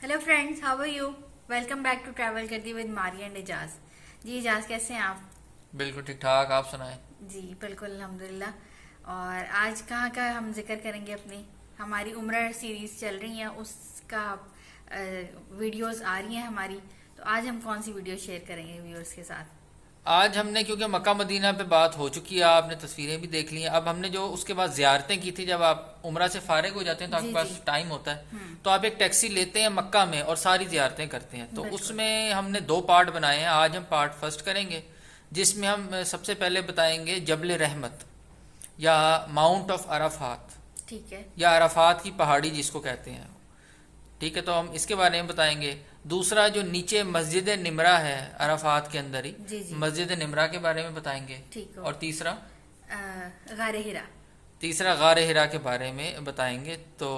Hello friends, how are you? Welcome back to travel करती with Maria and Ejaz. जी एजाज, कैसे हैं आप? बिल्कुल ठीक ठाक। आप सुनाएं। जी बिल्कुल अल्हम्दुलिल्लाह। और आज कहाँ का हम जिक्र करेंगे? अपनी हमारी उम्रा सीरीज चल रही है, उसका वीडियोस आ रही हैं हमारी। तो आज हम कौन सी वीडियो शेयर करेंगे व्यूअर्स के साथ? आज हमने, क्योंकि मक्का मदीना पे बात हो चुकी है, आपने तस्वीरें भी देख ली हैं, अब हमने जो उसके बाद ज़ियारतें की थी, जब आप उम्रा से फारिग हो जाते हैं तो जी आपके जी। पास टाइम होता है, तो आप एक टैक्सी लेते हैं मक्का में और सारी ज़ियारतें करते हैं। तो बिल्कुल। उसमें हमने 2 पार्ट बनाए हैं। आज हम पार्ट फर्स्ट करेंगे, जिसमें हम सबसे पहले बताएंगे जबल रहमत या माउंट ऑफ अराफात ठीक है। या अराफात की पहाड़ी जिसको कहते हैं। ठीक है, तो हम इसके बारे में बताएंगे। दूसरा, जो नीचे मस्जिद निमरा है अराफात के अंदर ही, जी जी। मस्जिद निमरा के बारे में बताएंगे। ठीक हो। और तीसरा गारे हिरा। गारे हिरा के बारे में बताएंगे। तो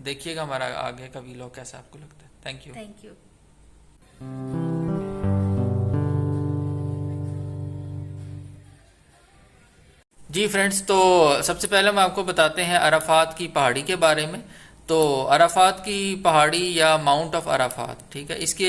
देखिएगा हमारा आगे का वीलॉग कैसा आपको लगता है। Thank you. Thank you. जी फ्रेंड्स, तो सबसे पहले हम आपको बताते हैं अराफात की पहाड़ी के बारे में। तो अराफात की पहाड़ी या माउंट ऑफ अराफात, ठीक है, इसके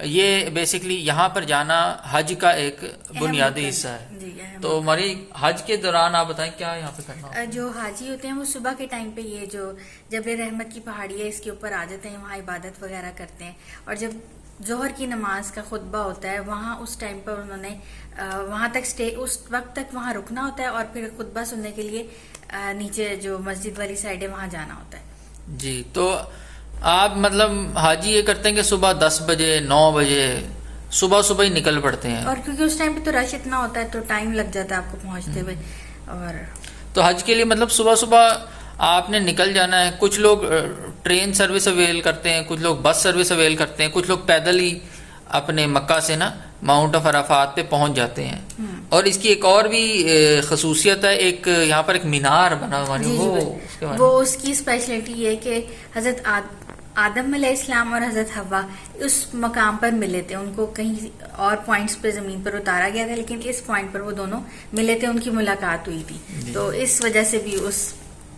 ये बेसिकली यहाँ पर जाना हज का एक बुनियादी हिस्सा है। जी अहम तो हमारी हज के दौरान आप बताएं क्या यहाँ पे करना होता है? जो हाजी होते हैं वो सुबह के टाइम पे ये जो जबल रहमत की पहाड़ी है इसके ऊपर आ जाते हैं, वहाँ इबादत वगैरह करते हैं। और जब जोहर की नमाज का खुतबा होता है वहाँ उस टाइम पर उन्होंने वहाँ तक स्टे, उस वक्त तक वहाँ रुकना होता है और फिर खुतबा सुनने के लिए नीचे जो मस्जिद वाली साइड है वहाँ जाना होता है। जी, तो आप मतलब हाजी ये करते हैं कि सुबह 10 बजे 9 बजे सुबह सुबह ही निकल पड़ते हैं। और क्योंकि उस टाइम पे तो रश इतना होता है तो टाइम लग जाता है आपको पहुँचते हुए। और तो हज के लिए मतलब सुबह सुबह आपने निकल जाना है। कुछ लोग ट्रेन सर्विस अवेल करते हैं, कुछ लोग बस सर्विस अवेल करते हैं, कुछ लोग पैदल ही अपने मक्का से ना माउंट ऑफ अराफात पे पहुंच जाते हैं। और इसकी एक और भी खसूसियत है, एक यहाँ पर एक मीनार बना हुआ है, वो उसकी स्पेशलिटी ये है कि हजरत आदम अलैहिस्सलाम और हजरत हवा उस मकाम पर मिले थे। उनको कहीं और पॉइंट्स पे जमीन पर उतारा गया था, लेकिन इस पॉइंट पर वो दोनों मिले थे, उनकी मुलाकात हुई थी। तो इस वजह से भी उस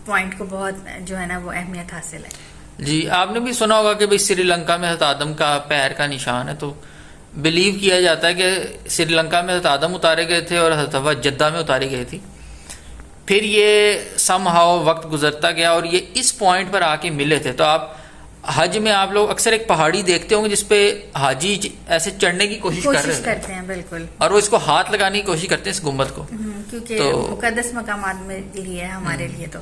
पॉइंट को बहुत जो है ना वो अहमियत हासिल है। जी, आपने भी सुना होगा कि भाई श्रीलंका में हजरत आदम का पैर का निशान है। तो बिलीव किया जाता है कि श्रीलंका में हजरत आदम उतारे गए थे और हजरत हवा जद्दा में उतारी गई थी। फिर ये समहाउ वक्त गुजरता गया और ये इस पॉइंट पर आके मिले थे। तो आप हज में आप लोग अक्सर एक पहाड़ी देखते होंगे जिसपे हाजी ऐसे चढ़ने की कोशिश करते हैं। बिल्कुल। और वो इसको हाथ लगाने की कोशिश करते हैं इस गुम्बद को, क्योंकि तो मुकद्दस मकामात में लिए है हमारे लिए। तो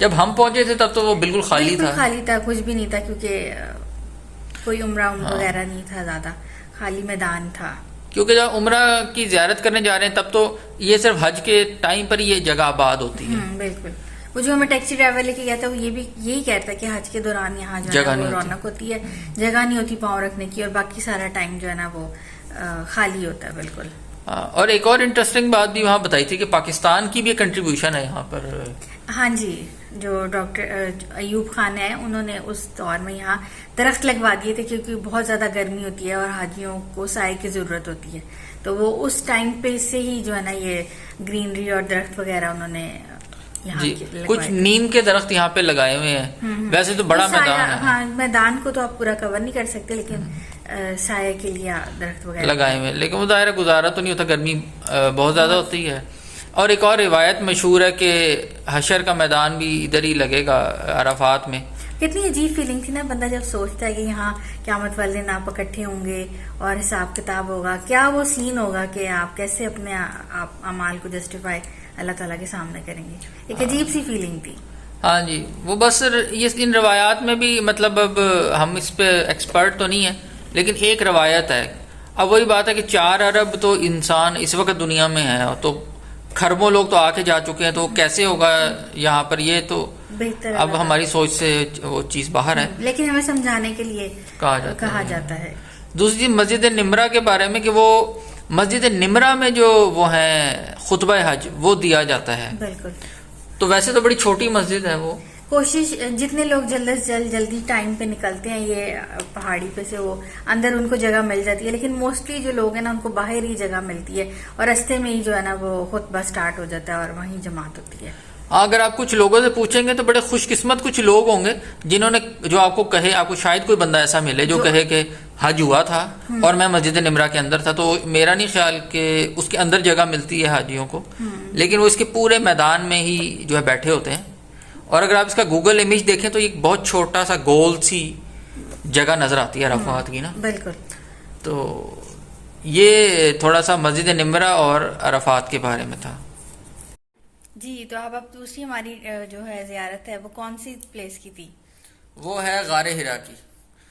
जब हम पहुंचे थे तब तो वो बिल्कुल खाली था, कुछ भी नहीं था, क्योंकि कोई उम्रा वगैरह नहीं था, ज्यादा खाली मैदान था। क्योंकि जब उम्रा की जियारत करने जा रहे हैं तब तो ये सिर्फ हज के टाइम पर ये जगह आबाद होती है। बिल्कुल। वो जो हमें टैक्सी ड्राइवर लेके गया था वो ये भी यही कहता है कि हज के दौरान यहाँ जो है वो रौनक होती है, जगह नहीं होती पाँव रखने की, और बाकी सारा टाइम जो है ना वो खाली होता है। बिल्कुल। और एक और इंटरेस्टिंग बात भी वहाँ बताई थी कि पाकिस्तान की भी कंट्रीब्यूशन है यहाँ पर। हाँ जी, जो डॉक्टर अयूब खान है उन्होंने उस दौर में यहाँ दरख्त लगवा दिए थे, क्योंकि बहुत ज्यादा गर्मी होती है और हाजियों को साए की जरूरत होती है। तो वो उस टाइम पे से ही जो है ना ये ग्रीनरी और दरख्त वगैरह उन्होंने जी, कुछ नीम के दरख्त यहाँ पे लगाए हुए हैं। वैसे तो बड़ा मैदान है। हाँ, मैदान को तो आप पूरा कवर नहीं कर सकते, लेकिन साये के लिए दरख्त वगैरह लगाए हुए, लेकिन वो दायरा गुजारा तो नहीं होता, गर्मी बहुत ज्यादा होती है। और एक और रिवायत मशहूर है कि हशर का मैदान भी इधर ही लगेगा अराफात में। कितनी अजीब फीलिंग थी ना, बंदा जब सोचता है कि यहाँ क़यामत वाले दिन आप इकट्ठे होंगे और हिसाब किताब होगा, क्या वो सीन होगा कि आप कैसे अपने अमाल को जस्टिफाई अल्लाह ताला के सामने करेंगे। एक अजीब सी फीलिंग थी। हाँ जी, वो बस ये इन रवायात में भी मतलब, अब हम इस पे एक्सपर्ट तो नहीं है, लेकिन एक रवायत है। अब वही बात है कि 4 अरब तो इंसान इस वक्त दुनिया में है, तो खरबों लोग तो आके जा चुके हैं, तो कैसे होगा यहाँ पर, ये तो बेहतर अब हमारी सोच से वो चीज बाहर है, लेकिन हमें समझाने के लिए कहा जाता है। दूसरी मस्जिद निमरा के बारे में कि वो मस्जिद निमरा में जो वो है खुतबा हज वो दिया जाता है। बिल्कुल। तो वैसे तो बड़ी छोटी मस्जिद है वो। कोशिश जितने लोग जल्दी टाइम पे निकलते हैं ये पहाड़ी पे से, वो अंदर उनको जगह मिल जाती है, लेकिन मोस्टली जो लोग हैं ना उनको बाहर ही जगह मिलती है और रास्ते में ही जो है ना वो खुतबा स्टार्ट हो जाता है और वहीं जमात होती है। ہاں اگر آپ کچھ لوگوں سے پوچھیں گے تو بڑے خوش قسمت کچھ لوگ ہوں گے جنہوں نے جو آپ کو کہے، آپ کو شاید کوئی بندہ ایسا ملے جو کہے کہ حج ہوا تھا اور میں مسجد نمرہ کے اندر تھا. تو میرا نہیں خیال کہ اس کے اندر جگہ ملتی ہے حاجیوں کو، لیکن وہ اس کے پورے میدان میں ہی جو ہے بیٹھے ہوتے ہیں. اور اگر آپ اس کا گوگل امیج دیکھیں تو ایک بہت چھوٹا سا گول سی جگہ نظر آتی ہے عرفات کی نا. بالکل. تو یہ تھوڑا سا مسجد نمرہ اور عرفات کے بارے میں تھا. جی تو اب دوسری ہماری جو ہے زیارت ہے وہ کون سی پلیس کی تھی؟ وہ ہے غار حرا کی.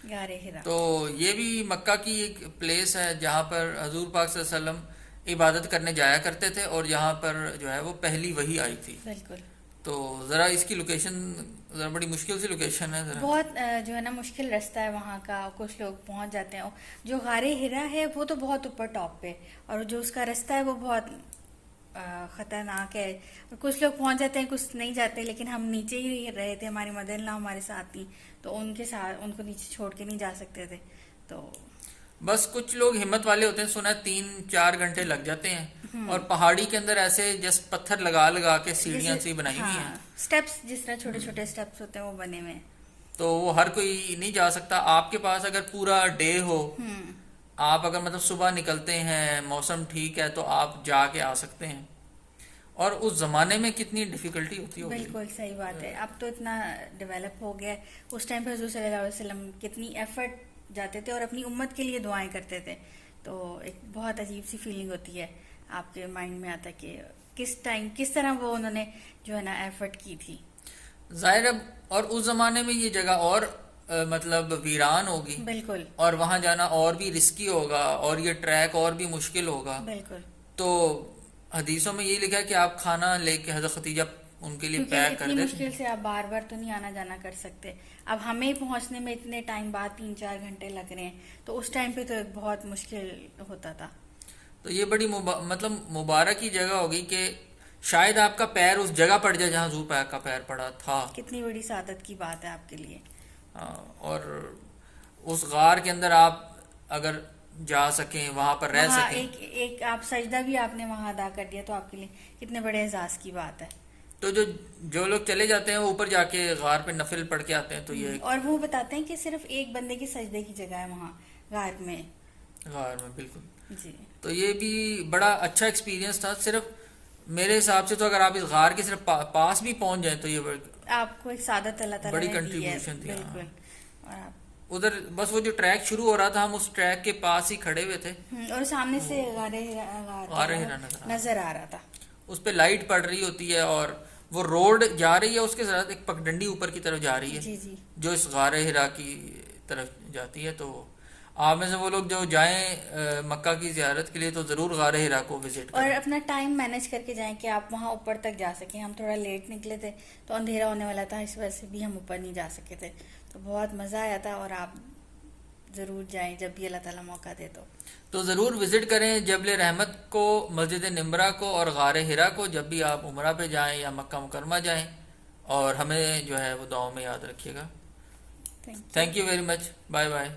غار حرا. تو یہ بھی مکہ کی ایک پلیس ہے جہاں پر حضور پاک صلی اللہ علیہ وسلم عبادت کرنے جایا کرتے تھے، اور یہاں پر جو ہے وہ پہلی وحی آئی تھی. بالکل. تو ذرا اس کی لوکیشن ذرا بڑی مشکل سی لوکیشن ہے، ذرا بہت جو ہے نا مشکل رستہ ہے وہاں کا. کچھ لوگ پہنچ جاتے ہیں. جو غار حرا ہے وہ تو بہت اوپر ٹاپ پہ، اور جو اس کا رستہ ہے وہ بہت خطرناک ہے. اور کچھ لوگ پہنچ جاتے ہیں، کچھ نہیں جاتے. لیکن ہم نیچے ہی رہے تھے، ہماری مدر ان لا ہمارے ساتھ تھی، تو ان کے ساتھ ان کو نیچے چھوڑ کے نہیں جا سکتے تھے. تو بس کچھ لوگ ہمت والے ہوتے ہیں، سنا ہے 3-4 گھنٹے لگ جاتے ہیں. اور پہاڑی کے اندر ایسے جس پتھر لگا لگا کے سیڑھیاں سی بنائی ہوئی ہیں، سٹیپس جس طرح چھوٹے چھوٹے سٹیپس ہوتے ہیں وہ بنے ہوئے ہیں. تو وہ ہر کوئی نہیں جا سکتا. آپ کے پاس اگر پورا ڈے ہو، آپ اگر مطلب صبح نکلتے ہیں، موسم ٹھیک ہے، تو آپ جا کے آ سکتے ہیں. اور اس زمانے میں کتنی ڈیفیکلٹی ہوتی ہوگی. بالکل صحیح بات ہے. اب تو اتنا ڈیولپ ہو گیا ہے. اس ٹائم پہ حضور صلی اللہ علیہ وسلم کتنی ایفرٹ جاتے تھے اور اپنی امت کے لیے دعائیں کرتے تھے. تو ایک بہت عجیب سی فیلنگ ہوتی ہے، آپ کے مائنڈ میں آتا ہے کہ کس طرح وہ انہوں نے جو ہے نا ایفرٹ کی تھی. ظاہر ہے، اور اس زمانے میں یہ جگہ اور مطلب ویران ہوگی. بالکل. اور وہاں جانا اور بھی رسکی ہوگا، اور یہ ٹریک اور بھی مشکل ہوگا. بالکل. تو حدیثوں میں یہ لکھا ہے کہ آپ کھانا لے کے حضرت ختیجہ ان کے لیے پیک کر اتنی دیتے. مشکل سے آپ بار بار تو نہیں آنا جانا کر سکتے. اب ہمیں پہنچنے میں اتنے ٹائم بعد 3-4 گھنٹے لگ رہے ہیں، تو اس ٹائم پہ تو بہت مشکل ہوتا تھا. تو یہ بڑی مطلب مبارک کی جگہ ہوگی کہ شاید آپ کا پیر اس جگہ پڑ جائے جہاں حضور پاک کا پیر پڑا تھا. کتنی بڑی سعادت کی بات ہے آپ کے لیے. اور اس غار کے اندر آپ اگر جا سکیں، وہاں پر رہ سکیں، ایک آپ سجدہ بھی آپ نے وہاں ادا کر دیا، تو آپ کے لیے کتنے بڑے اعزاز کی بات ہے. تو جو لوگ چلے جاتے ہیں وہ اوپر جا کے غار پہ نفل پڑھ کے آتے ہیں. تو یہ اور وہ بتاتے ہیں کہ صرف ایک بندے کی سجدے کی جگہ ہے وہاں غار میں. بالکل. جی. تو یہ بھی بڑا اچھا ایکسپیرینس تھا. صرف میرے حساب سے تو اگر آپ اس غار کے صرف پاس بھی پہنچ جائیں تو یہ آپ کو ایک سعادت اللہ تعالیٰ بڑی نے دی ہے. کنٹریبیوشن تھی. بالکل. اور آپ ادھر بس وہ جو ٹریک شروع ہو رہا تھا، ہم اس ٹریک کے پاس ہی کھڑے ہوئے تھے، اور سامنے سے غار حرا نظر آ رہا تھا. اس پہ لائٹ پڑ رہی ہوتی ہے، اور وہ روڈ جا رہی ہے، اس کے ساتھ ایک پگڈنڈی اوپر کی طرف جا رہی ہے. جی جی. جو اس غار حرا کی طرف جاتی ہے. تو آپ میں سے وہ لوگ جو جائیں مکہ کی زیارت کے لیے تو ضرور غار حرا کو وزٹ کریں. اور اپنا ٹائم مینیج کر کے جائیں کہ آپ وہاں اوپر تک جا سکیں. ہم تھوڑا لیٹ نکلے تھے تو اندھیرا ہونے والا تھا، اس وجہ سے بھی ہم اوپر نہیں جا سکے تھے. تو بہت مزہ آیا تھا. اور آپ ضرور جائیں جب بھی اللہ تعالیٰ موقع دے. تو ضرور وزٹ کریں جبل رحمت کو، مسجد نمرہ کو اور غار حرا کو، جب بھی آپ عمرہ پہ جائیں یا مکہ مکرمہ جائیں. اور ہمیں جو ہے وہ دعاؤں میں یاد رکھیے گا. Thank you very much. Bye bye.